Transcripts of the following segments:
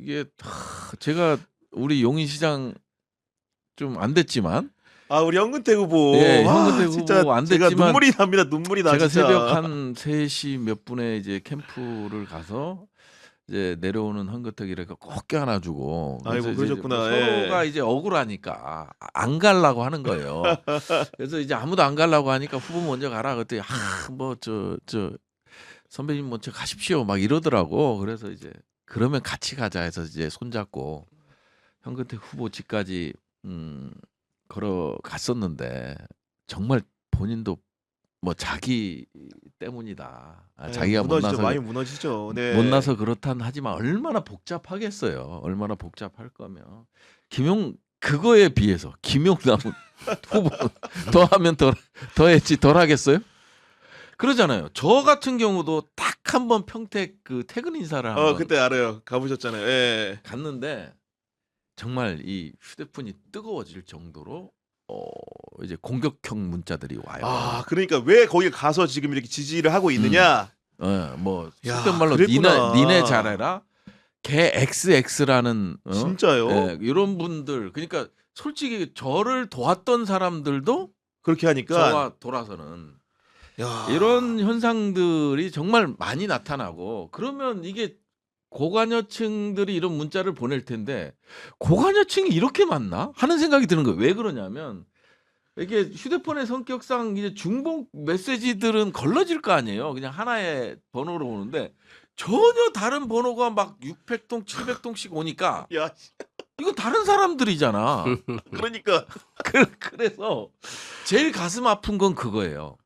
이게 제가 우리 용인시장 좀 안 됐지만 우리 현근택 후보. 예, 현근택 진짜 후보 안 제가 됐지만 눈물이 납니다. 눈물이 나 제가 진짜. 새벽 한 3시 몇 분에 이제 캠프를 가서 이제 내려오는 현근택이라고 꼭 껴안아주고 아이고, 그래서 이제 그러셨구나. 서로가 예. 이제 억울하니까 안 가려고 하는 거예요. 그래서 이제 아무도 안 가려고 하니까 후보 먼저 가라 그랬더니 뭐 저 선배님 먼저 가십시오 막 이러더라고. 그래서 이제 그러면 같이 가자 해서 이제 손잡고 현근택 후보 집까지 걸어갔었는데 정말 본인도 뭐 자기 때문이다. 예, 자기가 무너지죠. 많이 무너지죠. 네. 못나서 그렇단 하지만 얼마나 복잡하겠어요. 얼마나 복잡할 거면 그거에 비해서 김용남 후보 더하면 더했지 덜하겠어요? 그러잖아요. 저 같은 경우도 딱 한 번 평택 그 퇴근 인사를 한번 그때 알아요. 가보셨잖아요. 예. 갔는데 정말 이 휴대폰이 뜨거워질 정도로 이제 공격형 문자들이 와요. 그러니까 왜 거기 가서 지금 이렇게 지지를 하고 있느냐? 뭐 야, 속된 말로 그랬구나. 니네 잘해라. 개 XX라는 진짜요? 예, 이런 분들 그러니까 솔직히 저를 도왔던 사람들도 그렇게 하니까. 저와 돌아서는 야. 이런 현상들이 정말 많이 나타나고 그러면 이게 고관여층들이 이런 문자를 보낼 텐데 고관여층이 이렇게 많나 하는 생각이 드는 거예요. 왜 그러냐면 이게 휴대폰의 성격상 이제 중복 메시지들은 걸러질 거 아니에요. 그냥 하나의 번호로 오는데 전혀 다른 번호가 막 600통, 700통씩 오니까 야, 이거 다른 사람들이잖아. 그러니까. 그래서 제일 가슴 아픈 건 그거예요.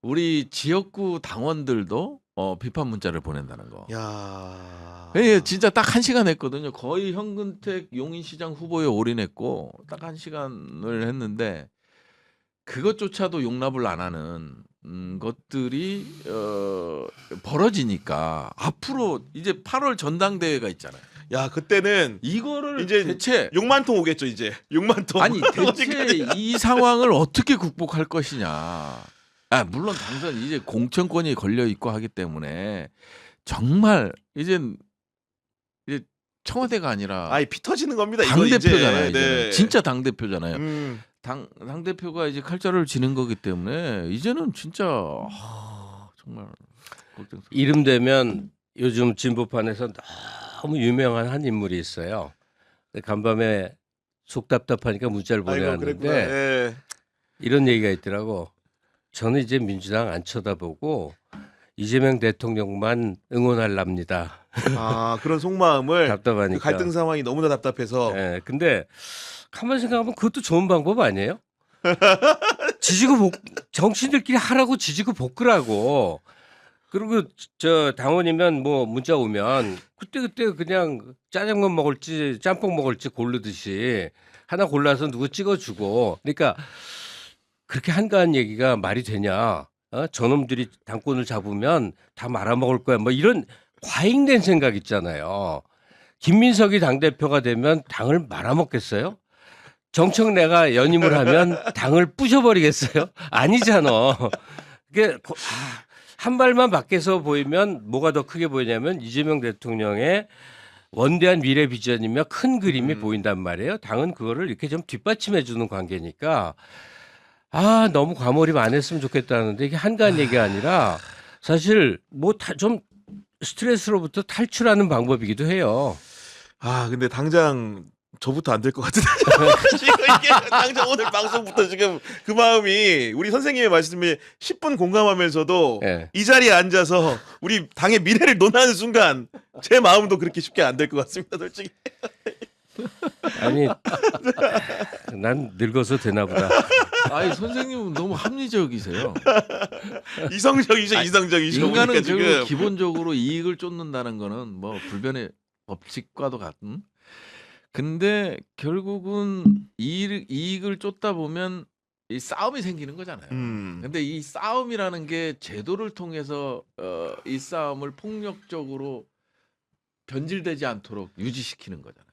우리 지역구 당원들도 비판 문자를 보낸다는 거. 야. 예, 진짜 딱 1시간 했거든요. 거의 현근택 용인시장 후보에 올인했고 딱 1시간을 했는데 그것조차도 용납을 안 하는 것들이 벌어지니까 앞으로 이제 8월 전당대회가 있잖아요. 야, 그때는 이거를 이제 대체 6만 통 오겠죠, 이제. 6만 통. 아니 대체 이 상황을 어떻게 극복할 것이냐. 물론 당선 이제 공천권이 걸려 있고 하기 때문에 정말 이제 청와대가 아니라 피 터지는 겁니다. 당 이거 대표잖아요. 이제. 이제는. 네. 진짜 당 대표잖아요. 음. 당 대표가 이제 칼자루를 지는 거기 때문에 이제는 진짜 정말 걱정스러워. 이름 되면 요즘 진보판에서 너무 유명한 한 인물이 있어요. 간밤에 속 답답하니까 문자를 그랬구나. 보내왔는데 예. 이런 얘기가 있더라고. 저는 이제 민주당 안 쳐다보고 이재명 대통령만 응원하랍니다. 그런 속마음을 답답하니까. 그 갈등 상황이 너무나 답답해서. 네, 근데 가만히 생각하면 그것도 좋은 방법 아니에요? 정치인들끼리 하라고 지지고 볶으라고. 그리고 저 당원이면 뭐 문자 오면 그때 그냥 짜장면 먹을지 짬뽕 먹을지 고르듯이 하나 골라서 누구 찍어주고. 그러니까 그렇게 한가한 얘기가 말이 되냐? 저놈들이 당권을 잡으면 다 말아먹을 거야. 뭐 이런 과잉된 생각 있잖아요. 김민석이 당대표가 되면 당을 말아먹겠어요? 정청래가 연임을 하면 당을 부셔버리겠어요? 아니잖아. 그게 한 발만 밖에서 보이면 뭐가 더 크게 보이냐면 이재명 대통령의 원대한 미래 비전이며 큰 그림이 보인단 말이에요. 당은 그거를 이렇게 좀 뒷받침해 주는 관계니까 너무 과몰입 안 했으면 좋겠다는데 이게 한가한 얘기가 아니라 사실 뭐 좀 스트레스로부터 탈출하는 방법이기도 해요. 근데 당장 저부터 안 될 것 같은데. 지금 이게 당장 오늘 방송부터 지금 그 마음이 우리 선생님의 말씀에 10분 공감하면서도 네. 이 자리에 앉아서 우리 당의 미래를 논하는 순간 제 마음도 그렇게 쉽게 안 될 것 같습니다, 솔직히. 아니 난 늙어서 되나 보다. 선생님은 너무 합리적이세요. 이성적이죠, 이성적이죠. 인간은 우리가 지금 기본적으로 이익을 쫓는다는 거는 뭐 불변의 법칙과도 같은. 근데 결국은 이익을 쫓다 보면 이 싸움이 생기는 거잖아요. 근데 이 싸움이라는 게 제도를 통해서 이 싸움을 폭력적으로 변질되지 않도록 유지시키는 거잖아요.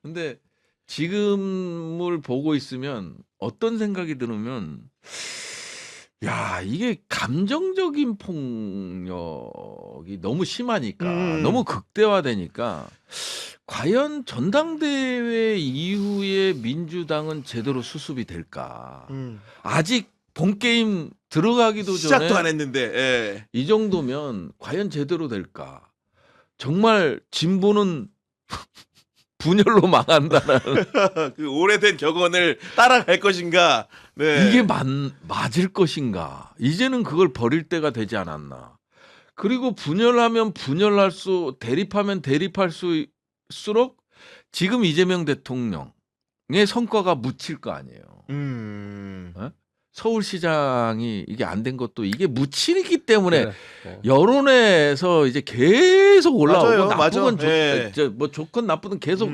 근데 지금을 보고 있으면 어떤 생각이 드냐면 이게 감정적인 폭력이 너무 심하니까 너무 극대화되니까 과연 전당대회 이후에 민주당은 제대로 수습이 될까? 아직 본 게임 들어가기도 시작도 전에 안 했는데. 예. 이 정도면 과연 제대로 될까? 정말 진보는 분열로 망한다는 그 오래된 격언을 따라갈 것인가? 네. 이게 맞을 것인가? 이제는 그걸 버릴 때가 되지 않았나? 그리고 분열하면 대립하면 대립할수록 지금 이재명 대통령의 성과가 묻힐 거 아니에요. 서울시장이 이게 안 된 것도 이게 묻히기 때문에 네. 여론에서 이제 계속 올라오고 맞아요, 맞아. 나쁘건 예. 뭐 좋건 나쁘든 계속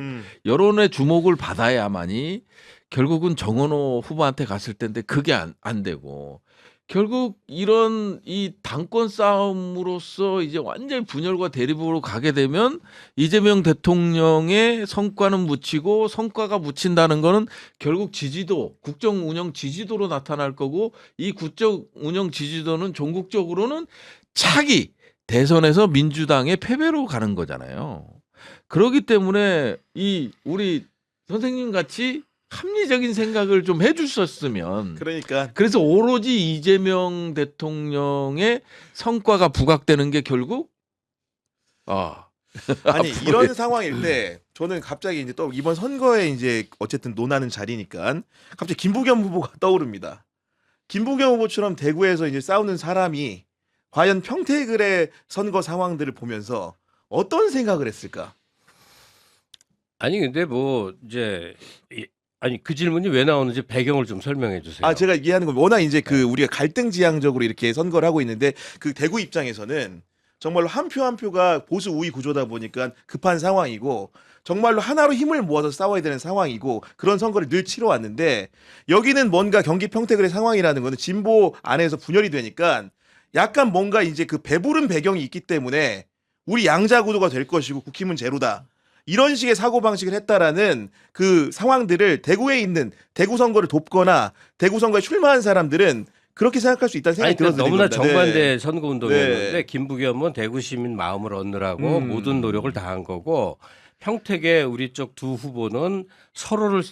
여론의 주목을 받아야만이 결국은 정원호 후보한테 갔을 텐데 그게 안 되고 결국 이런 이 당권 싸움으로서 이제 완전히 분열과 대립으로 가게 되면 이재명 대통령의 성과는 묻히고 성과가 묻힌다는 거는 결국 지지도, 국정 운영 지지도로 나타날 거고 이 국정 운영 지지도는 종국적으로는 차기 대선에서 민주당의 패배로 가는 거잖아요. 그렇기 때문에 이 우리 선생님 같이 합리적인 생각을 좀 해주셨으면 그러니까 그래서 오로지 이재명 대통령의 성과가 부각되는 게 결국 아니 이런 상황일 때 저는 갑자기 이제 또 이번 선거에 이제 어쨌든 논하는 자리니까 갑자기 김부겸 후보가 떠오릅니다. 김부겸 후보처럼 대구에서 이제 싸우는 사람이 과연 평택의 선거 상황들을 보면서 어떤 생각을 했을까? 아니 근데 뭐 이제 아니 그 질문이 왜 나오는지 배경을 좀 설명해 주세요. 아 제가 이해하는 건 워낙 이제 그 우리가 갈등 지향적으로 이렇게 선거를 하고 있는데 그 대구 입장에서는 정말로 한 표 한 표가 보수 우위 구조다 보니까 급한 상황이고 정말로 하나로 힘을 모아서 싸워야 되는 상황이고 그런 선거를 늘 치러왔는데 여기는 뭔가 경기 평택의 상황이라는 거는 진보 안에서 분열이 되니까 약간 뭔가 이제 그 배부른 배경이 있기 때문에 우리 양자 구도가 될 것이고 국힘은 제로다. 이런 식의 사고방식을 했다라는 그 상황들을 대구에 있는 대구 선거를 돕거나 대구 선거에 출마한 사람들은 그렇게 생각할 수 있다는 생각이 그러니까 들어서 너무나 드린 겁니다. 정반대 네. 선거 운동이었는데 네. 김부겸은 대구 시민 마음을 얻느라고 모든 노력을 다한 거고 평택의 우리 쪽 두 후보는 서로를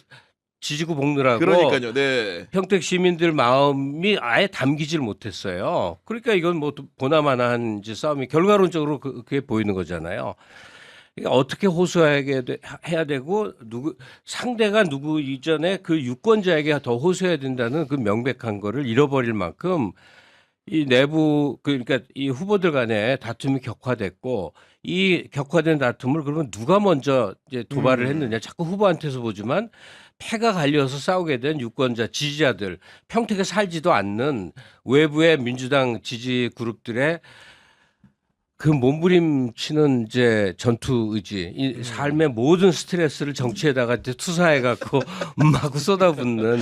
지지고 볶느라고 그러니까요. 네. 평택 시민들 마음이 아예 담기질 못했어요. 그러니까 이건 뭐 보나마나한 이제 싸움이 결과론적으로 그게 보이는 거잖아요. 그러니까 어떻게 해야 되고 상대가 누구 이전에 그 유권자에게 더 호소해야 된다는 그 명백한 거를 잃어버릴 만큼 이 내부 그러니까 이 후보들 간에 다툼이 격화됐고 이 격화된 다툼을 그러면 누가 먼저 이제 도발을 했느냐 자꾸 후보한테서 보지만 패가 갈려서 싸우게 된 유권자 지지자들 평택에 살지도 않는 외부의 민주당 지지 그룹들의 그 몸부림치는 이제 전투 의지, 이 삶의 모든 스트레스를 정치에다가 이제 투사해 갖고 마구 쏟아붓는.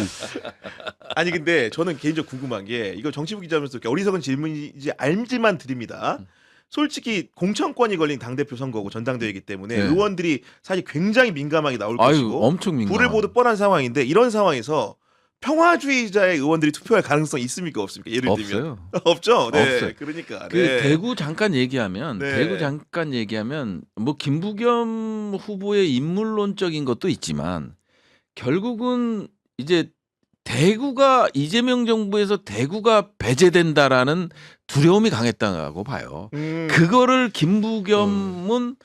아니 근데 저는 개인적으로 궁금한 게 이거 정치부 기자면서 이렇게 어리석은 질문이지 알지만 드립니다. 솔직히 공천권이 걸린 당대표 선거고 전당대회이기 때문에 네. 의원들이 사실 굉장히 민감하게 나올 아유 것이고 엄청 민감. 불을 보듯 뻔한 상황인데 이런 상황에서 평화주의자의 의원들이 투표할 가능성이 있습니까 없습니까? 예를 들면 없어요. 없죠. 네. 없어요. 그러니까 그 네. 대구 잠깐 얘기하면 뭐 김부겸 후보의 인물론적인 것도 있지만 결국은 이제 대구가 이재명 정부에서 대구가 배제된다라는 두려움이 강했다고 봐요. 그거를 김부겸은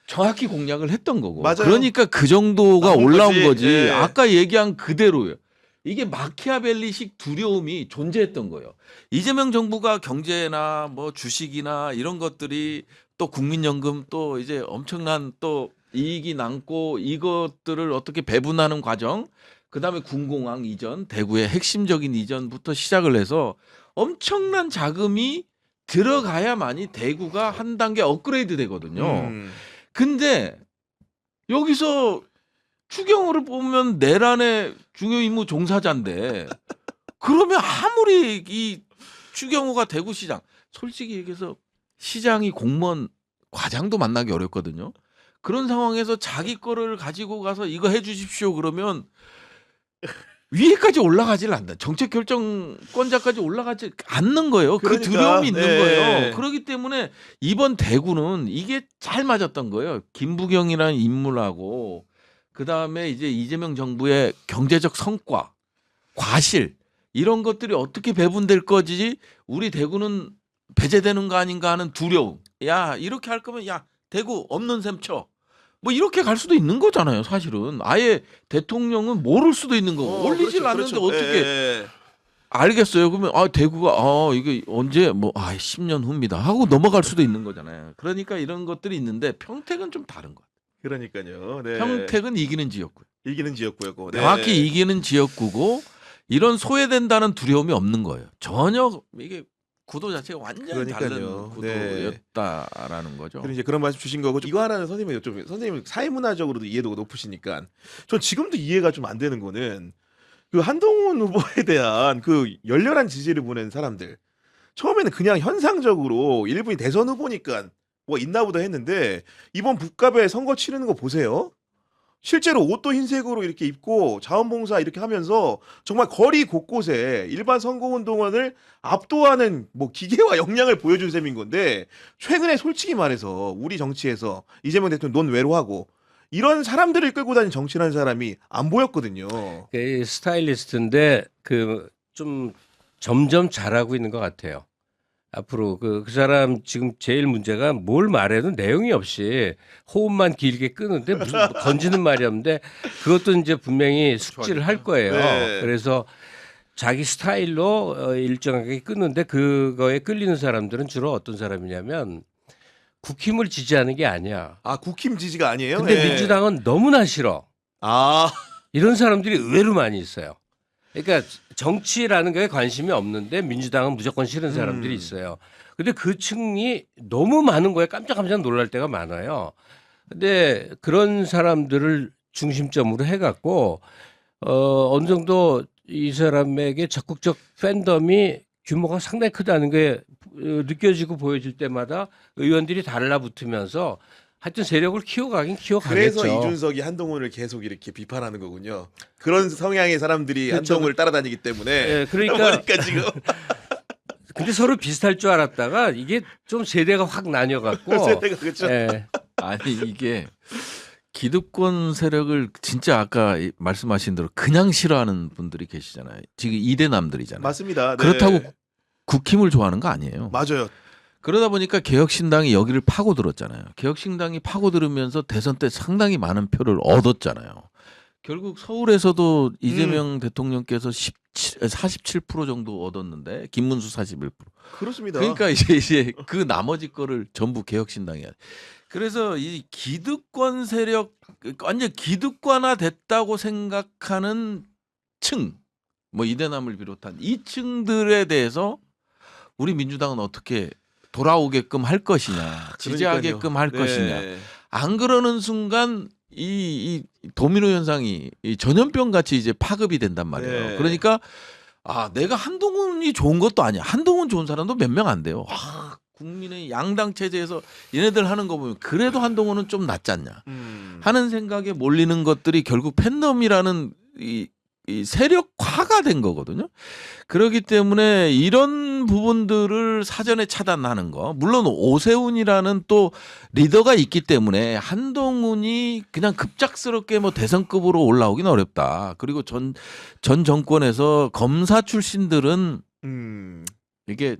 정확히 공략을 했던 거고. 맞아요. 그러니까 그 정도가 나온 올라온 거지. 거지. 예. 아까 얘기한 그대로예요. 이게 마키아벨리식 두려움이 존재했던 거예요. 이재명 정부가 경제나 뭐 주식이나 이런 것들이 또 국민연금 또 이제 엄청난 또 이익이 남고 이것들을 어떻게 배분하는 과정, 그다음에 군공항 이전, 대구의 핵심적인 이전부터 시작을 해서 엄청난 자금이 들어가야만이 대구가 한 단계 업그레이드 되거든요. 근데 여기서 추경호를 보면 내란의 중요 임무 종사자인데 그러면 아무리 이 추경호가 대구시장 솔직히 얘기해서 시장이 공무원 과장도 만나기 어렵거든요. 그런 상황에서 자기 거를 가지고 가서 이거 해 주십시오 그러면 위에까지 올라가질 않는다. 정책 결정권자까지 올라가지 않는 거예요. 그 그러니까, 두려움이 있는 네. 거예요. 그렇기 때문에 이번 대구는 이게 잘 맞았던 거예요. 김부경이라는 인물하고 그다음에 이제 이재명 정부의 경제적 성과, 과실 이런 것들이 어떻게 배분될 거지? 우리 대구는 배제되는 거 아닌가 하는 두려움. 야, 이렇게 할 거면 야, 대구 없는 셈 쳐. 뭐 이렇게 갈 수도 있는 거잖아요, 사실은. 아예 대통령은 모를 수도 있는 거고 올리질 그렇죠, 않는데 그렇죠. 어떻게 예. 알겠어요. 그러면 대구가 이게 언제 10년 후입니다 하고 넘어갈 수도 있는 거잖아요. 그러니까 이런 것들이 있는데 평택은 좀 다른 거예요. 그러니까요. 네. 평택은 이기는 지역구. 이기는 지역구였고. 네. 명확히 이기는 지역구고 이런 소외된다는 두려움이 없는 거예요. 전혀 이게 구도 자체가 완전히 그러니까요. 다른 구도였다라는 거죠. 그리고 이제 그런 말씀 주신 거고 이거 하나는 선생님이 여쭤보면 선생님 사회문화적으로도 이해도가 높으시니까 전 지금도 이해가 좀 안 되는 거는 그 한동훈 후보에 대한 그 열렬한 지지를 보낸 사람들 처음에는 그냥 현상적으로 일본이 대선 후보니까 뭐 있나 보다 했는데 이번 북갑에 선거 치르는 거 보세요. 실제로 옷도 흰색으로 이렇게 입고 자원봉사 이렇게 하면서 정말 거리 곳곳에 일반 선거운동원을 압도하는 뭐 기계와 역량을 보여준 셈인 건데 최근에 솔직히 말해서 우리 정치에서 이재명 대통령 논외로하고 이런 사람들을 끌고 다니는 정치라는 사람이 안 보였거든요. 그 스타일리스트인데 그 좀 점점 잘하고 있는 것 같아요. 앞으로 그 사람 지금 제일 문제가 뭘 말해도 내용이 없이 호흡만 길게 끄는데 무슨 건지는 말이 없는데 그것도 이제 분명히 숙지를 할 거예요. 네. 그래서 자기 스타일로 일정하게 끄는데 그거에 끌리는 사람들은 주로 어떤 사람이냐면 국힘을 지지하는 게 아니야. 아 국힘 지지가 아니에요? 근데 네. 민주당은 너무나 싫어. 아 이런 사람들이 의외로 많이 있어요. 그러니까 정치라는 거에 관심이 없는데 민주당은 무조건 싫은 사람들이 있어요. 근데 그 층이 너무 많은 거에 깜짝깜짝 놀랄 때가 많아요. 근데 그런 사람들을 중심점으로 해갖고 어느 정도 이 사람에게 적극적 팬덤이 규모가 상당히 크다는 게 느껴지고 보여질 때마다 의원들이 달라붙으면서 하여튼 세력을 키워가긴 키워가겠죠. 그래서 이준석이 한동훈을 계속 이렇게 비판하는 거군요. 그런 성향의 사람들이 그렇죠. 한동훈을 따라다니기 때문에 예, 그러니까 지금 근데 서로 비슷할 줄 알았다가 이게 좀 세대가 확 나뉘어갖고 세대가 그렇죠. 예, 아니 이게 기득권 세력을 진짜 아까 말씀하신 대로 그냥 싫어하는 분들이 계시잖아요. 지금 이대남들이잖아요. 맞습니다. 네. 그렇다고 국힘을 좋아하는 거 아니에요. 맞아요. 그러다 보니까 개혁신당이 여기를 파고들었잖아요. 개혁신당이 파고들으면서 대선 때 상당히 많은 표를 얻었잖아요. 결국 서울에서도 이재명 대통령께서 47% 정도 얻었는데 김문수 41%. 그렇습니다. 그러니까 이제 그 나머지 거를 전부 개혁신당이야. 그래서 이 기득권 세력 완전 기득권화 됐다고 생각하는 층, 뭐 이대남을 비롯한 이 층들에 대해서 우리 민주당은 어떻게 돌아오게끔 할 것이냐, 지지하게끔 할 네. 것이냐. 안 그러는 순간 이 도미노 현상이 이 전염병 같이 이제 파급이 된단 말이에요. 네. 그러니까 내가 한동훈이 좋은 것도 아니야. 한동훈 좋은 사람도 몇 명 안 돼요. 국민의 양당 체제에서 얘네들 하는 거 보면 그래도 한동훈은 좀 낫지 않냐 하는 생각에 몰리는 것들이 결국 팬덤이라는 이 세력화가 된 거거든요. 그렇기 때문에 이런 부분들을 사전에 차단하는 거. 물론 오세훈이라는 또 리더가 있기 때문에 한동훈이 그냥 급작스럽게 뭐 대선급으로 올라오긴 어렵다. 그리고 전 정권에서 검사 출신들은 이게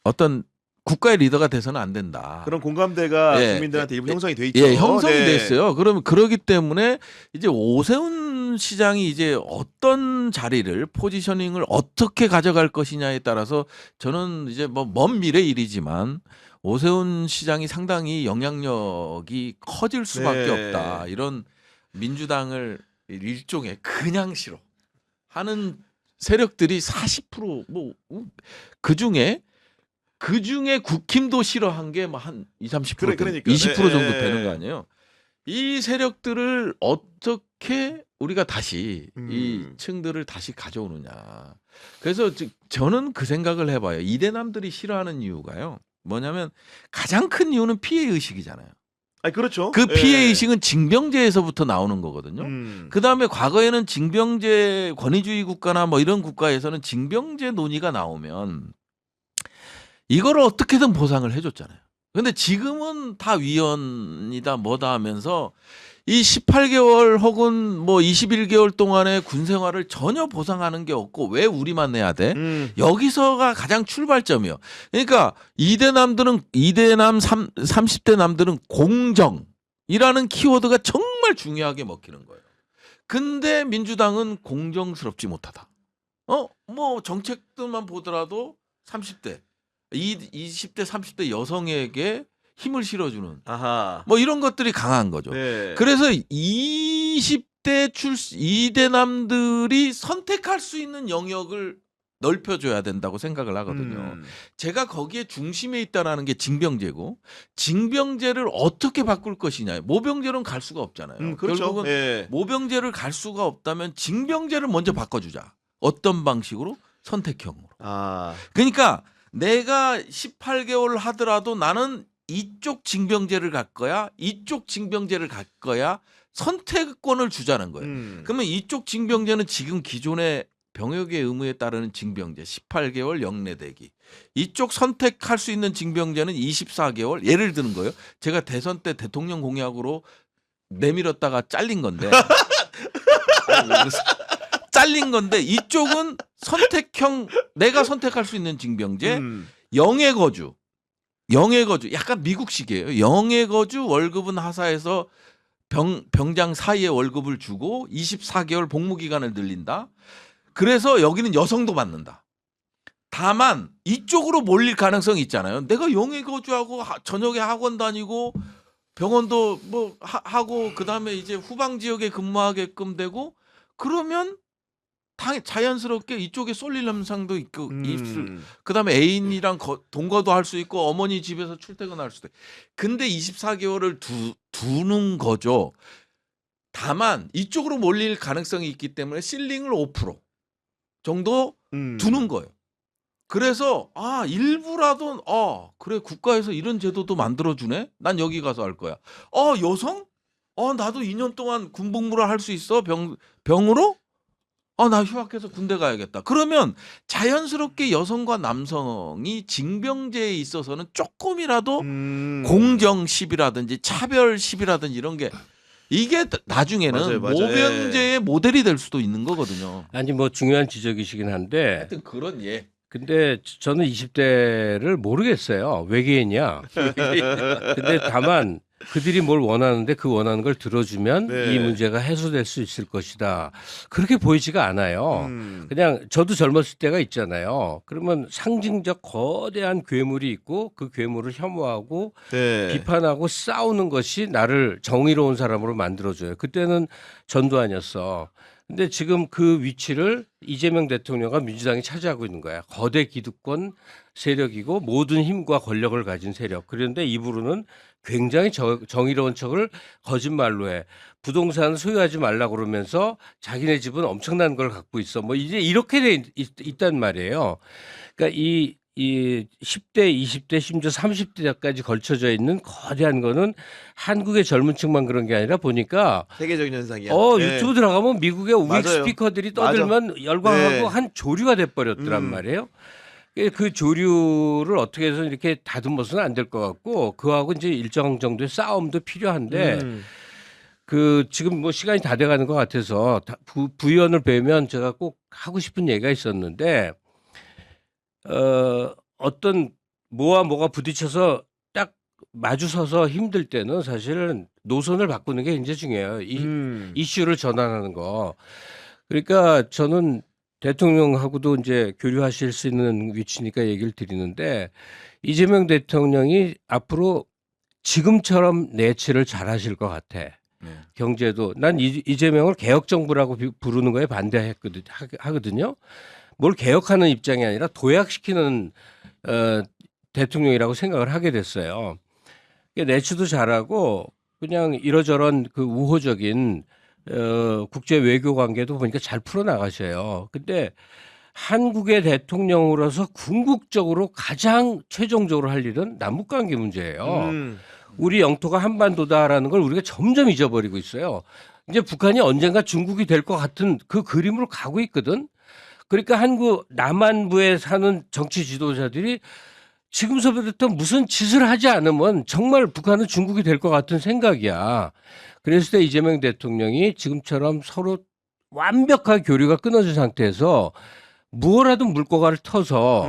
어떤 국가의 리더가 돼서는 안 된다. 그런 공감대가 예. 국민들한테 일부 형성이 돼 있죠. 예, 형성이 네. 됐어요. 그럼 그러기 때문에 이제 오세훈 시장이 이제 어떤 자리를 포지셔닝을 어떻게 가져갈 것이냐에 따라서 저는 이제 뭐 먼 미래 일이지만 오세훈 시장이 상당히 영향력이 커질 수밖에 네. 없다. 이런 민주당을 일종의 그냥 싫어 하는 세력들이 40%뭐 그중에 국힘도 싫어한 게 뭐 한 20, 30% 그러니까. 20% 정도 네. 되는 거 아니에요. 이 세력들을 어떻게 우리가 다시 이 층들을 다시 가져오느냐. 그래서 저는 그 생각을 해봐요. 이대남들이 싫어하는 이유가요. 뭐냐면 가장 큰 이유는 피해 의식이잖아요. 아 그렇죠. 그 피해 예. 의식은 징병제에서부터 나오는 거거든요. 그 다음에 과거에는 징병제 권위주의 국가나 뭐 이런 국가에서는 징병제 논의가 나오면 이거를 어떻게든 보상을 해줬잖아요. 근데 지금은 다 위헌이다 뭐다 하면서 이 18개월 혹은 뭐 21개월 동안의 군 생활을 전혀 보상하는 게 없고 왜 우리만 내야 돼? 여기서가 가장 출발점이요. 그러니까 2대 남들은 30대 남들은 공정이라는 키워드가 정말 중요하게 먹히는 거예요. 근데 민주당은 공정스럽지 못하다. 뭐 정책들만 보더라도 30대, 20대, 30대 여성에게 힘을 실어주는 아하. 뭐 이런 것들이 강한 거죠. 네. 그래서 20대 2대 남들이 선택할 수 있는 영역을 넓혀줘야 된다고 생각을 하거든요. 제가 거기에 중심에 있다라는 게 징병제고 징병제를 어떻게 바꿀 것이냐. 모병제로는 갈 수가 없잖아요. 그렇죠. 결국은 예. 모병제를 갈 수가 없다면 징병제를 먼저 바꿔주자. 어떤 방식으로? 선택형으로. 아. 그러니까 내가 18개월 하더라도 나는 이쪽 징병제를 갈 거야, 이쪽 징병제를 갈 거야 선택권을 주자는 거예요. 그러면 이쪽 징병제는 지금 기존의 병역의 의무에 따르는 징병제 18개월 영내대기. 이쪽 선택할 수 있는 징병제는 24개월. 예를 드는 거예요. 제가 대선 때 대통령 공약으로 내밀었다가 잘린 건데. 잘린 건데 이쪽은 선택형 내가 선택할 수 있는 징병제 영해 거주 약간 미국식이에요. 영해 거주 월급은 하사해서 병장 사이에 월급을 주고 24개월 복무 기간을 늘린다. 그래서 여기는 여성도 받는다. 다만 이쪽으로 몰릴 가능성이 있잖아요. 내가 영해 거주하고 저녁에 학원 다니고 병원도 뭐 하고 그다음에 이제 후방 지역에 근무하게끔 되고 그러면 자연스럽게 이쪽에 쏠릴 현상도 있고 그다음에 애인이랑 동거도 할 수 있고 어머니 집에서 출퇴근할 수도 있고. 근데 24개월을 두는 거죠. 다만 이쪽으로 몰릴 가능성이 있기 때문에 실링을 5% 정도 두는 거예요. 그래서 일부라도 그래 국가에서 이런 제도도 만들어주네. 난 여기 가서 할 거야. 여성? 나도 2년 동안 군복무를 할 수 있어. 병으로? 나 휴학해서 군대 가야겠다. 그러면 자연스럽게 여성과 남성이 징병제에 있어서는 조금이라도 공정십이라든지 차별십이라든지 이런 게 이게 나중에는 맞아요. 모병제의 모델이 될 수도 있는 거거든요. 아니 뭐 중요한 지적이시긴 한데 하여튼 그런 근데 저는 20대를 모르겠어요. 외계인이야. 근데 다만 그들이 뭘 원하는데 그 원하는 걸 들어주면 네. 이 문제가 해소될 수 있을 것이다. 그렇게 보이지가 않아요. 그냥 저도 젊었을 때가 있잖아요. 그러면 상징적 거대한 괴물이 있고 그 괴물을 혐오하고 네. 비판하고 싸우는 것이 나를 정의로운 사람으로 만들어줘요. 그때는 전두환이었어. 근데 지금 그 위치를 이재명 대통령과 민주당이 차지하고 있는 거야. 거대 기득권 세력이고 모든 힘과 권력을 가진 세력. 그런데 입으로는 굉장히 정의로운 척을 거짓말로 해. 부동산을 소유하지 말라 그러면서 자기네 집은 엄청난 걸 갖고 있어. 뭐 이제 이렇게 돼 있단 말이에요. 그러니까 이 10대, 20대, 심지어 30대까지 걸쳐져 있는 거대한 거는 한국의 젊은 층만 그런 게 아니라 보니까 세계적인 현상이야. 유튜브 들어가면 미국의 우익 맞아요. 스피커들이 떠들면 열광하고 네. 한 조류가 돼버렸더란 말이에요. 그 조류를 어떻게 해서 이렇게 다듬어서는 안 될 것 같고 그하고 이제 일정 정도의 싸움도 필요한데 그 지금 뭐 시간이 다 돼가는 것 같아서 부위원을 뵈면 제가 꼭 하고 싶은 얘기가 있었는데 어떤 뭐와 뭐가 부딪혀서 딱 마주서서 힘들 때는 사실은 노선을 바꾸는 게 굉장히 중요해요. 이슈를 전환하는 거. 그러니까 저는 대통령하고도 이제 교류하실 수 있는 위치니까 얘기를 드리는데 이재명 대통령이 앞으로 지금처럼 내치를 잘하실 것 같아. 경제도 난 이재명을 개혁정부라고 부르는 거에 반대하거든요. 뭘 개혁하는 입장이 아니라 도약시키는 대통령이라고 생각을 하게 됐어요. 내치도 잘하고 그냥 이러저런 그 우호적인 국제 외교 관계도 보니까 잘 풀어나가셔요. 근데 한국의 대통령으로서 궁극적으로 가장 최종적으로 할 일은 남북관계 문제예요. 우리 영토가 한반도다라는 걸 우리가 점점 잊어버리고 있어요. 이제 북한이 언젠가 중국이 될 것 같은 그 그림으로 가고 있거든. 그러니까 한국 남한부에 사는 정치 지도자들이 지금서부터 무슨 짓을 하지 않으면 정말 북한은 중국이 될 것 같은 생각이야. 그랬을 때 이재명 대통령이 지금처럼 서로 완벽하게 교류가 끊어진 상태에서 무엇라도 물꼬가를 터서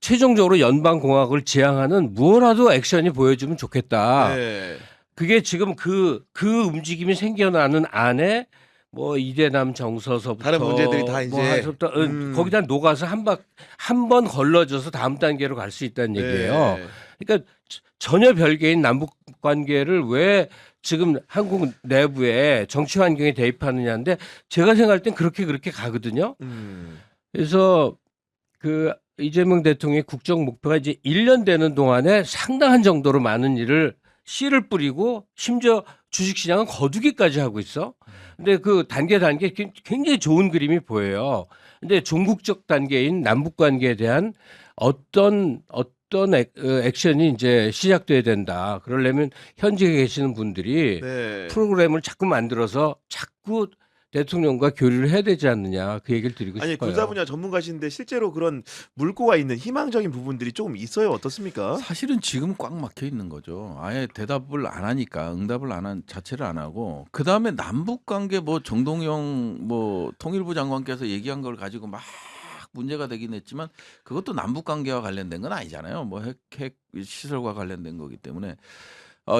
최종적으로 연방공화국을 지향하는 무엇라도 액션이 보여주면 좋겠다. 네. 그게 지금 그 움직임이 생겨나는 안에 뭐 이대남 정서서부터 다른 문제들이 다 이제, 해서부터 거기다 녹아서 한 번 걸러져서 다음 단계로 갈 수 있다는 얘기예요. 네. 그러니까 전혀 별개인 남북 관계를 왜 지금 한국 내부에 정치 환경에 대입하느냐인데 제가 생각할 땐 그렇게 가거든요. 그래서 그 이재명 대통령의 국정 목표가 이제 1년 되는 동안에 상당한 정도로 많은 일을 씨를 뿌리고 심지어 주식시장은 거두기까지 하고 있어. 근데 그 단계 굉장히 좋은 그림이 보여요. 근데 종국적 단계인 남북 관계에 대한 어떤 액션이 이제 시작돼야 된다. 그러려면 현직에 계시는 분들이 네. 프로그램을 자꾸 만들어서 자꾸 대통령과 교류를 해야 되지 않느냐 그 얘기를 드리고 아니 싶어요. 군사 분야 전문가신데 실제로 그런 물꼬가 있는 희망적인 부분들이 조금 있어요. 어떻습니까? 사실은 지금 꽉 막혀 있는 거죠. 아예 대답을 안 하니까 응답을 자체를 안 하고 그 다음에 남북 관계 뭐 정동영 뭐 통일부 장관께서 얘기한 걸 가지고 막 문제가 되긴 했지만 그것도 남북 관계와 관련된 건 아니잖아요. 뭐 핵 시설과 관련된 거기 때문에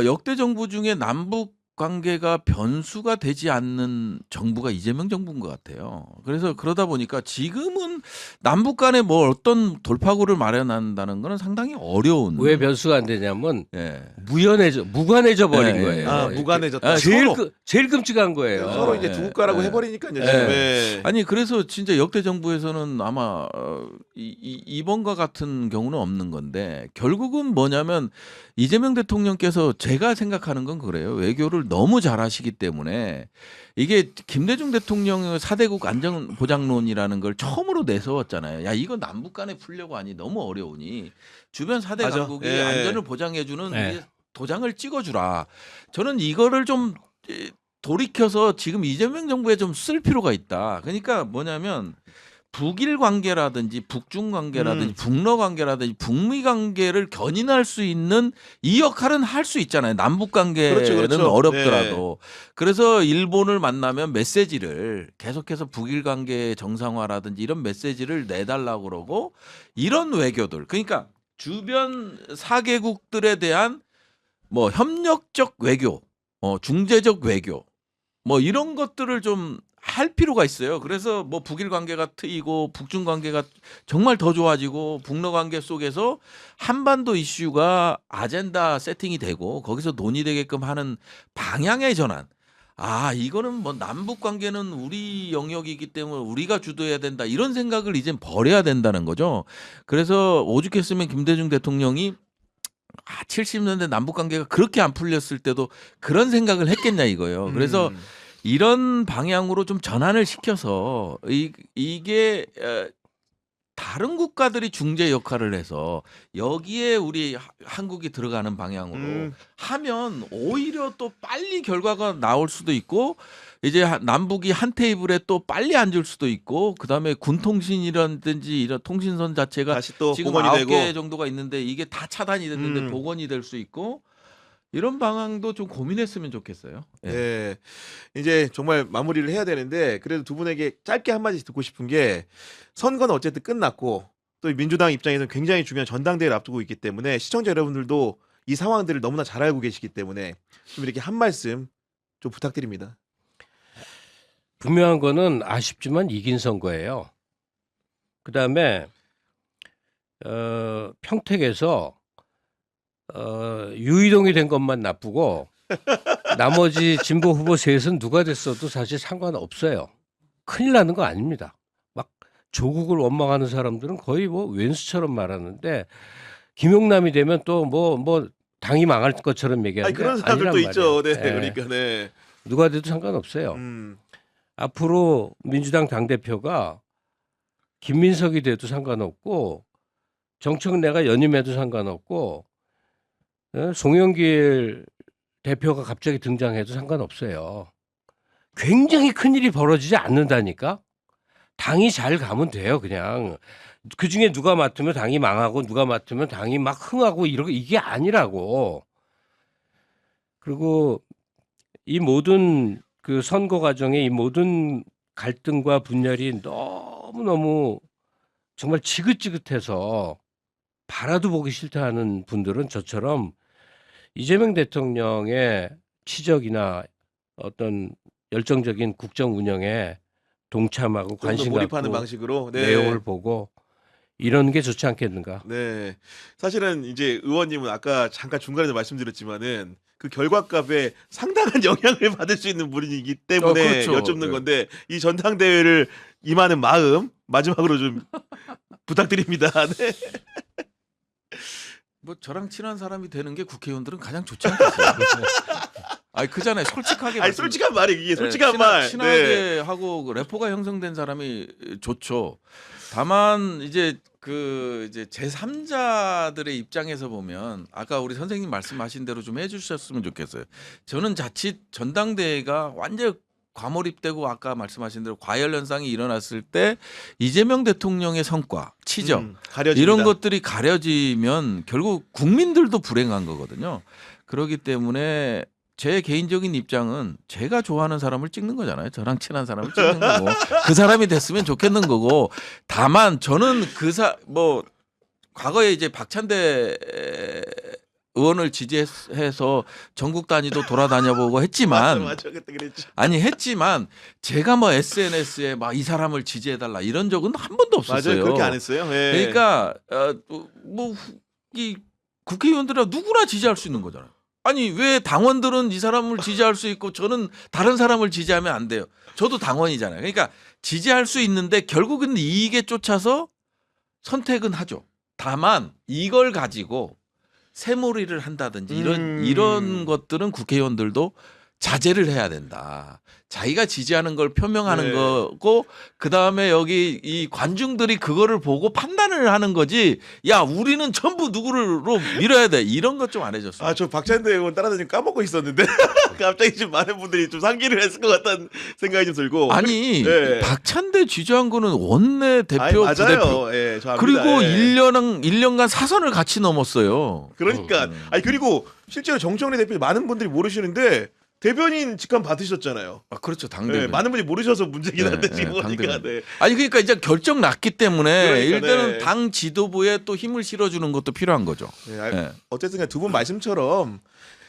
역대 정부 중에 남북 관계가 변수가 되지 않는 정부가 이재명 정부인 것 같아요. 그래서 그러다 보니까 지금은 남북 간에 뭐 어떤 돌파구를 마련한다는 거는 상당히 어려운. 왜 변수가 안 되냐면 예. 무관해져 버린 예, 예. 거예요. 아 무관해졌다. 제일 서로, 제일 끔찍한 거예요. 서로 이제 예. 두 국가라고 예. 해버리니까요. 지금. 예. 예. 아니 그래서 진짜 역대 정부에서는 아마 이번과 같은 경우는 없는 건데 결국은 뭐냐면 이재명 대통령께서 제가 생각하는 건 그래요. 외교를 너무 잘하시기 때문에 이게 김대중 대통령의 4대국 안전보장론이라는 걸 처음으로 내세웠잖아요. 야 이거 남북 간에 풀려고 하니 너무 어려우니 주변 4대 맞아. 강국이 예. 안전을 보장해주는 예. 이 도장을 찍어주라. 저는 이거를 좀 돌이켜서 지금 이재명 정부에 좀 쓸 필요가 있다. 그러니까 뭐냐면 북일 관계라든지 북중 관계라든지 북러 관계라든지 북미 관계를 견인할 수 있는 이 역할은 할 수 있잖아요. 남북 관계는 그렇죠. 어렵더라도. 그래서 일본을 만나면 메시지를 계속해서 북일 관계 정상화라든지 이런 메시지를 내달라고 그러고 이런 외교들. 그러니까 주변 4개국들에 대한 뭐 협력적 외교, 중재적 외교 뭐 이런 것들을 좀 할 필요가 있어요. 그래서 뭐 북일 관계가 트이고 북중 관계가 정말 더 좋아지고 북러 관계 속에서 한반도 이슈가 아젠다 세팅이 되고 거기서 논의되게끔 하는 방향의 전환. 아 이거는 뭐 남북 관계는 우리 영역이기 때문에 우리가 주도해야 된다 이런 생각을 이젠 버려야 된다는 거죠. 그래서 오죽했으면 김대중 대통령이 70년대 남북 관계가 그렇게 안 풀렸을 때도 그런 생각을 했겠냐 이거예요. 그래서 이런 방향으로 좀 전환을 시켜서 이게 다른 국가들이 중재 역할을 해서 여기에 우리 한국이 들어가는 방향으로 하면 오히려 또 빨리 결과가 나올 수도 있고 이제 남북이 한 테이블에 또 빨리 앉을 수도 있고 그다음에 군통신이라든지 이런 통신선 자체가 다시 또 지금 복원이 9개 되고. 정도가 있는데 이게 다 차단이 됐는데 복원이 될 수 있고 이런 방향도 좀 고민했으면 좋겠어요. 예. 네. 이제 정말 마무리를 해야 되는데 그래도 두 분에게 짧게 한마디 듣고 싶은 게 선거는 어쨌든 끝났고 또 민주당 입장에서는 굉장히 중요한 전당대회를 앞두고 있기 때문에 시청자 여러분들도 이 상황들을 너무나 잘 알고 계시기 때문에 좀 이렇게 한 말씀 좀 부탁드립니다. 분명한 거는 아쉽지만 이긴 선거예요. 그다음에 평택에서 유이동이 된 것만 나쁘고 나머지 진보 후보 셋은 누가 됐어도 사실 상관없어요. 큰일 나는 거 아닙니다. 막 조국을 원망하는 사람들은 거의 뭐 왼수처럼 말하는데 김용남이 되면 또 뭐 당이 망할 것처럼 아니 얘기하는데 그런 사람들도 아니란 있죠. 말이에요. 네. 예. 그러니까 네. 누가 돼도 상관없어요. 앞으로 민주당 당대표가 김민석이 돼도 상관없고 정청래가 연임해도 상관없고 송영길 대표가 갑자기 등장해도 상관없어요. 굉장히 큰일이 벌어지지 않는다니까. 당이 잘 가면 돼요. 그냥 그중에 누가 맡으면 당이 망하고 누가 맡으면 당이 막 흥하고 이게 아니라고. 그리고 이 모든 그 선거 과정에 이 모든 갈등과 분열이 너무너무 정말 지긋지긋해서 바라도 보기 싫다 하는 분들은 저처럼 이재명 대통령의 치적이나 어떤 열정적인 국정 운영에 동참하고 좀 더 관심 몰입하는 갖고 방식으로 내용을 보고 이런 게 좋지 않겠는가. 네. 사실은 이제 의원님은 아까 잠깐 중간에서 말씀드렸지만은 그 결과값에 상당한 영향을 받을 수 있는 분이기 때문에 그렇죠. 여쭙는 건데 이 전당대회를 임하는 마음 마지막으로 좀 부탁드립니다. 네. 뭐 저랑 친한 사람이 되는 게 국회의원들은 가장 좋지 않겠어요? 아니 그잖아요. 솔직하게 아니 말씀- 솔직한 말이 이게 네, 솔직한 말. 친하게 네. 하고 그 래퍼가 형성된 사람이 좋죠. 다만 이제 그 이제 제3자들의 입장에서 보면 아까 우리 선생님 말씀하신 대로 좀 해주셨으면 좋겠어요. 저는 자칫 전당대회가 완전 과몰입되고 아까 말씀하신 대로 과열 현상이 일어났을 때 이재명 대통령의 성과, 치적 가려진다. 이런 것들이 가려지면 결국 국민들도 불행한 거거든요. 그렇기 때문에 제 개인적인 입장은 제가 좋아하는 사람을 찍는 거잖아요. 저랑 친한 사람을 찍는 거고 그 사람이 됐으면 좋겠는 거고 다만 저는 뭐 과거에 이제 박찬대 의원을 지지해서 전국 단위도 돌아다녀보고 했지만 맞아 그때 그랬지. 아니 했지만 제가 뭐 SNS에 막 이 사람을 지지해달라 이런 적은 한 번도 없었어요. 맞아요. 그렇게 안 했어요. 네. 그러니까 뭐 이 국회의원들은 누구나 지지할 수 있는 거잖아요. 아니 왜 당원들은 이 사람을 지지할 수 있고 저는 다른 사람을 지지하면 안 돼요. 저도 당원이잖아요. 그러니까 지지할 수 있는데 결국은 이익에 쫓아서 선택은 하죠. 다만 이걸 가지고 새몰이를 한다든지 이런 것들은 국회의원들도 자제를 해야 된다. 자기가 지지하는 걸 표명하는 네. 거고 그다음에 여기 이 관중들이 그거를 보고 판단을 하는 거지. 야, 우리는 전부 누구로 밀어야 돼. 이런 것 좀 안 해줬어요. 저 박찬대 의원 따라다니고 까먹고 있었는데 갑자기 좀 많은 분들이 좀 상기를 했을 것 같다는 생각이 좀 들고. 아니, 네. 박찬대 지지한 거는 원내 대표, 아니, 부대표. 맞아요. 예, 저 압니다. 그리고 예. 1년간 사선을 같이 넘었어요. 그러니까 아니 그리고 실제로 정청래 대표 많은 분들이 모르시는데 대변인 직함 받으셨잖아요. 아, 그렇죠. 네, 당대변. 많은 분이 모르셔서 문제긴 네, 한데 네, 지금 보니까 당대변. 네. 아니 그러니까 이제 결정 났기 때문에 그러니까, 일단은 네. 당 지도부에 또 힘을 실어주는 것도 필요한 거죠. 네, 네. 어쨌든 두 분 말씀처럼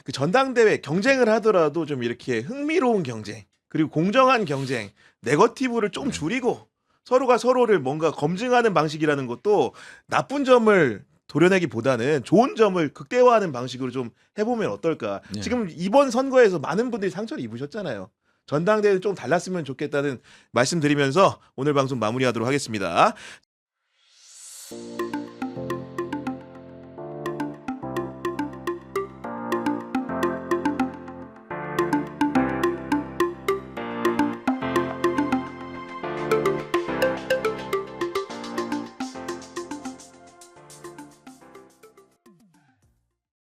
그 전당대회 경쟁을 하더라도 좀 이렇게 흥미로운 경쟁 그리고 공정한 경쟁 네거티브를 좀 줄이고 서로가 서로를 뭔가 검증하는 방식이라는 것도 나쁜 점을 도려내기보다는 좋은 점을 극대화하는 방식으로 좀 해보면 어떨까. 네. 지금 이번 선거에서 많은 분들이 상처를 입으셨잖아요. 전당대회는 좀 달랐으면 좋겠다는 말씀드리면서 오늘 방송 마무리하도록 하겠습니다.